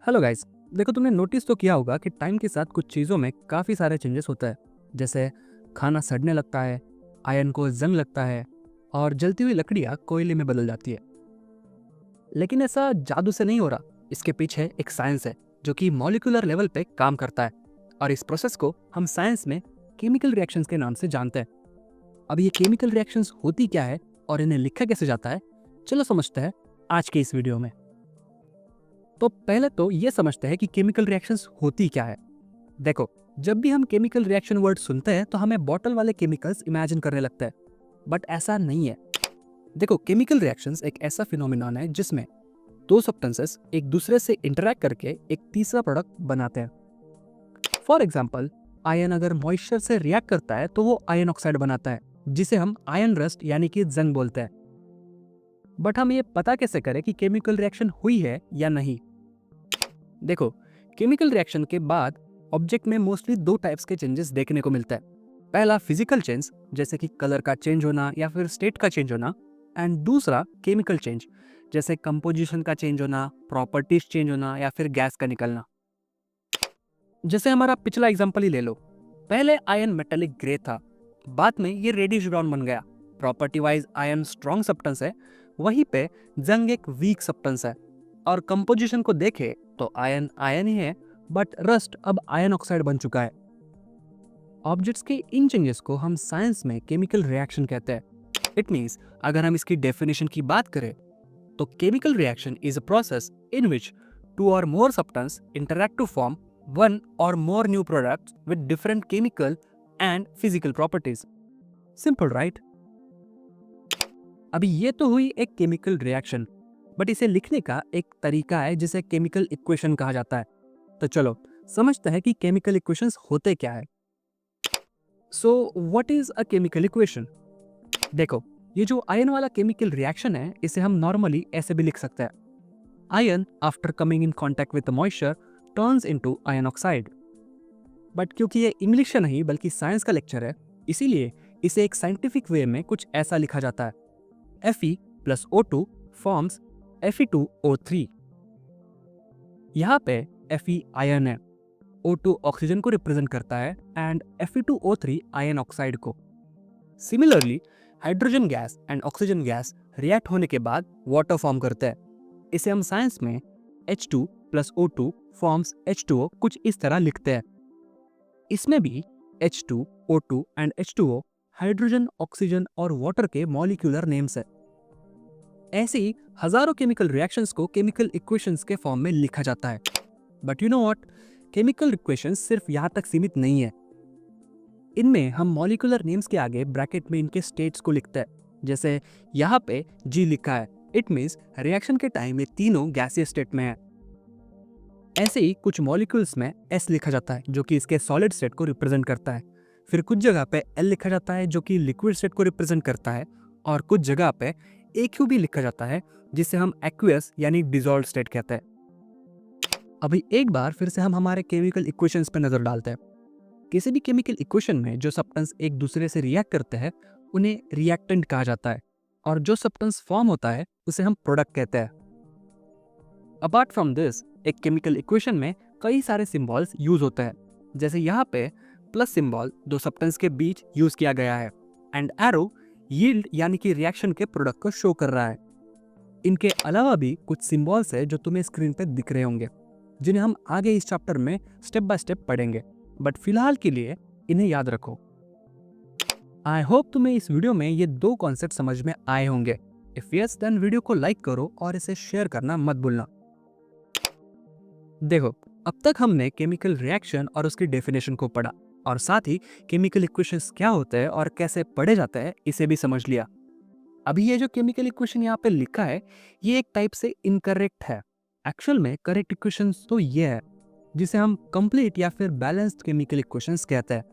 Hello guys. देखो, तुमने notice तो किया होगा कि टाइम के साथ कुछ चीज़ों में काफ़ी सारे चेंजेस होता है। जैसे खाना सड़ने लगता है, आयरन को जंग लगता है और जलती हुई लकड़ियाँ कोयले में बदल जाती है। लेकिन ऐसा जादू से नहीं हो रहा। इसके पीछे एक साइंस है जो कि मॉलिक्यूलर लेवल पे काम करता है और इस प्रोसेस को हम साइंस में केमिकल रिएक्शंस के नाम से जानते हैं। अब ये केमिकल रिएक्शंस होती क्या है और इन्हें लिखा कैसे जाता है, चलो समझते हैं आज के इस वीडियो में। तो पहले तो ये समझते हैं कि केमिकल रिएक्शंस होती क्या है। देखो, जब भी हम केमिकल रिएक्शन वर्ड सुनते हैं तो हमें बॉटल वाले केमिकल्स इमेजिन करने लगता है, बट ऐसा नहीं है। देखो, केमिकल रिएक्शंस एक ऐसा फिनोमिनन है जिसमें दो सब्सटेंसेस एक दूसरे से इंटरेक्ट करके एक तीसरा प्रोडक्ट बनाते हैं। फॉर एग्जाम्पल, आयन अगर मॉइस्चर से रिएक्ट करता है तो वो आयन ऑक्साइड बनाता है, जिसे हम आयन रस्ट यानी कि जंग बोलते हैं। बट हम ये पता कैसे करें कि केमिकल रिएक्शन हुई है या नहीं? देखो, केमिकल रिएक्शन के बाद ऑब्जेक्ट में मोस्टली दो टाइप्स के चेंजेस देखने को मिलता है। पहला फिजिकल चेंज, जैसे कि कलर का चेंज होना या फिर स्टेट का चेंज होना, एंड दूसरा केमिकल चेंज, जैसे कंपोजिशन का चेंज होना, प्रॉपर्टीज चेंज होना या फिर गैस का निकलना। जैसे हमारा पिछला एग्जांपल ही ले लो। पहले आयन मेटेलिक ग्रे था, बाद में ये रेडिश ब्राउन बन गया। Property wise ion strong substance है, वहीं पे जंग एक वीक सब्सटेंस है। और कंपोजिशन को देखे तो आयन आयन ही है, बट रस्ट अब आयन ऑक्साइड बन चुका है। ऑब्जेक्ट्स के इन चेंजेस को हम साइंस में केमिकल रिएक्शन कहते हैं। इट मीन्स, अगर हम इसकी डेफिनेशन की बात करें तो chemical reaction is a process in which two or more substance interact to form one or more new products with different chemical and physical properties. Simple, right? अभी ये तो हुई एक केमिकल रिएक्शन, बट इसे लिखने का एक तरीका है जिसे केमिकल इक्वेशन कहा जाता है। तो चलो समझते हैं कि केमिकल इक्वेशंस होते क्या है। So what is a chemical equation? देखो, ये जो आयन वाला केमिकल रिएक्शन है, इसे हम नॉर्मली ऐसे भी लिख सकते हैं। Ion after coming in contact with the moisture turns into ion oxide. But क्योंकि ये इंग्लिश का नहीं बल्कि साइंस का लेक्चर है, इसीलिए इसे एक साइंटिफिक वे में कुछ ऐसा लिखा जाता है। Fe plus O2 forms Fe2O3। यहाँ पे Fe आयन है, O2 ऑक्सीजन को रिप्रेजेंट करता है एंड Fe2O3 आयन ऑक्साइड को। Similarly, hydrogen gas and oxygen gas react होने के बाद वाटर फॉर्म करते हैं। इसे हम साइंस में H2 plus O2 forms H2O कुछ इस तरह लिखते हैं। इसमें भी H2, O2 and H2O hydrogen, oxygen और वाटर के मॉलिक्यूलर नेम्स है। ऐसे ही हजारों केमिकल रिएक्शंस को केमिकल इक्वेशंस के फॉर्म में लिखा जाता है। But you know what, chemical equations सिर्फ यहाँ तक सीमित नहीं है। इनमें हम मॉलिक्यूलर नेम्स के आगे ब्रैकेट में इनके स्टेट्स को लिखते हैं। जैसे यहाँ पे G लिखा है, इट मीन्स रिएक्शन के टाइम ये तीनों गैसीय स्टेट में है। ऐसे ही कुछ मॉलिक्यूल्स में S लिखा जाता है जो कि इसके सॉलिड स्टेट को रिप्रेजेंट करता है। फिर कुछ जगह पे L लिखा जाता है जो कि लिक्विड स्टेट को रिप्रेजेंट करता है, और कुछ जगह पे AQ भी लिखा जाता है जिसे हम एक्वियस यानी डिसॉल्व्ड स्टेट कहते हैं। अभी एक बार फिर से हम हमारे केमिकल इक्वेशंस पे नजर डालते हैं। किसी भी केमिकल इक्वेशन में जो सब्सटेंस एक दूसरे से रिएक्ट करते हैं उन्हें रिएक्टेंट कहा जाता है, और जो सब्सटेंस फॉर्म होता है उसे हम प्रोडक्ट कहते हैं। अपार्ट फ्रॉम दिस, एक केमिकल इक्वेशन में कई सारे सिंबल्स यूज होते हैं। जैसे यहाँ पे प्लस सिंबल दो सब्सटेंस के बीच यूज किया गया है, एंड एरो यील्ड यानी कि रिएक्शन के प्रोडक्ट को शो कर रहा है। इनके अलावा भी कुछ सिंबल्स है जो तुम्हें स्क्रीन पे दिख रहे होंगे, जिन्हें हम आगे इस चैप्टर में स्टेप बाय स्टेप पढ़ेंगे, बट फिलहाल के लिए इन्हें याद रखो। आई होप तुम्हें इस वीडियो में ये दो कॉन्सेप्ट समझ में आए होंगे। इफ यस, देन वीडियो को लाइक करो और इसे शेयर करना मत भूलना। देखो, अब तक हमने केमिकल रिएक्शन और उसकी डेफिनेशन को पढ़ा, और साथ ही केमिकल इक्वेशंस क्या होते हैं और कैसे पढ़े जाते हैं इसे भी समझ लिया। अभी ये जो केमिकल इक्वेशन यहाँ पे लिखा है, ये एक टाइप से इनकरेक्ट है। एक्चुअल में करेक्ट इक्वेशन तो ये है जिसे हम कंप्लीट या फिर बैलेंस्ड केमिकल इक्वेशंस कहते हैं।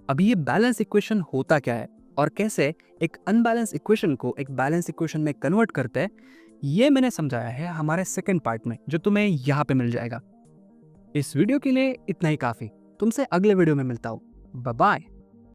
अभी ये बैलेंस इक्वेशन होता क्या है और कैसे एक अनबैलेंस इक्वेशन को एक बैलेंस इक्वेशन में कन्वर्ट करते हैं, ये मैंने समझाया है हमारे सेकंड पार्ट में, जो तुम्हें यहाँ पे मिल जाएगा। इस वीडियो के लिए इतना ही काफी। तुमसे अगले वीडियो में मिलता हूँ। Bye bye.